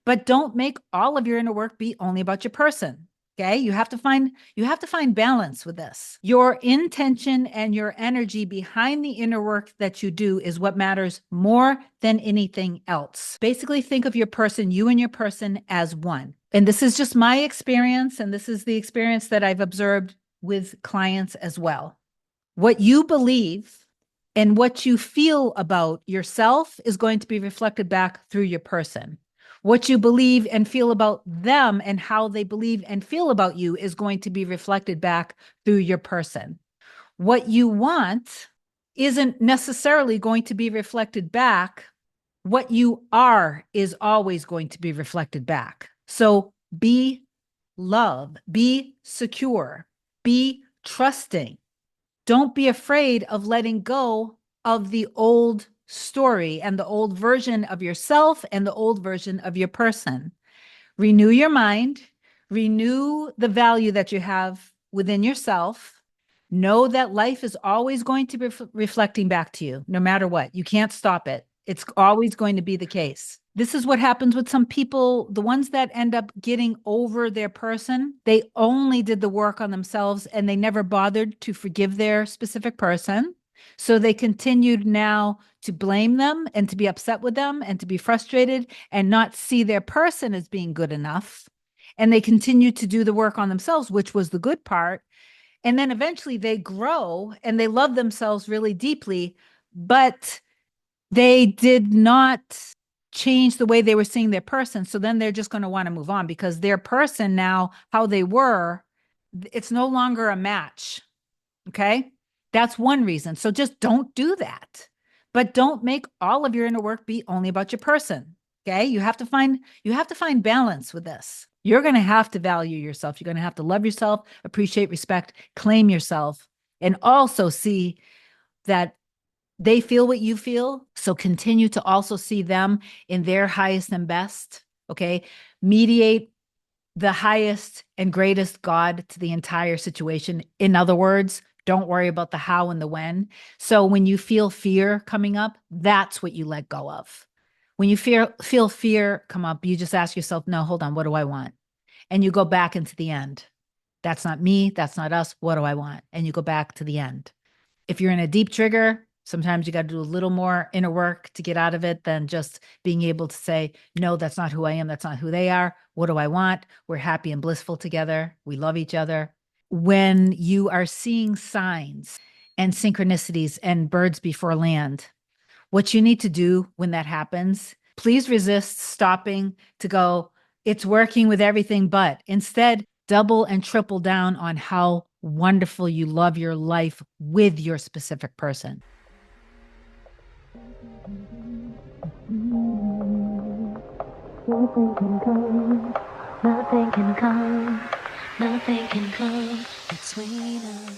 but don't make all of your inner work be only about your person. Okay. You have to find balance with this. Your intention and your energy behind the inner work that you do is what matters more than anything else. Basically, think of your person, you and your person, as one. And this is just my experience. And this is the experience that I've observed with clients as well. What you believe and what you feel about yourself is going to be reflected back through your person. What you believe and feel about them and how they believe and feel about you is going to be reflected back through your person. What you want isn't necessarily going to be reflected back. What you are is always going to be reflected back. So be love, be secure, be trusting. Don't be afraid of letting go of the old story and the old version of yourself and the old version of your person. Renew your mind, renew the value that you have within yourself. Know that life is always going to be reflecting back to you, no matter what. You can't stop it. It's always going to be the case. This is what happens with some people. The ones that end up getting over their person, they only did the work on themselves and they never bothered to forgive their specific person. So they continued now to blame them and to be upset with them and to be frustrated and not see their person as being good enough. And they continued to do the work on themselves, which was the good part. And then eventually they grow and they love themselves really deeply, but they did not change the way they were seeing their person. So then they're just going to want to move on because their person now, how they were, it's no longer a match. Okay. That's one reason. So just don't do that, but don't make all of your inner work be only about your person. Okay. You have to find balance with this. You're going to have to value yourself. You're going to have to love yourself, appreciate, respect, claim yourself, and also see that they feel what you feel. So continue to also see them in their highest and best. Okay. Mediate the highest and greatest God to the entire situation. In other words, don't worry about the how and the when. So when you feel fear coming up, that's what you let go of. When you feel fear come up, you just ask yourself, no, hold on, what do I want? And you go back into the end. That's not me. That's not us. What do I want? And you go back to the end. If you're in a deep trigger, sometimes you got to do a little more inner work to get out of it than just being able to say, no, that's not who I am. That's not who they are. What do I want? We're happy and blissful together. We love each other. When you are seeing signs and synchronicities and birds before land, what you need to do when that happens, please resist stopping to go, it's working with everything, but instead double and triple down on how wonderful you love your life with your specific person. Nothing can come, nothing can come, nothing can come between us.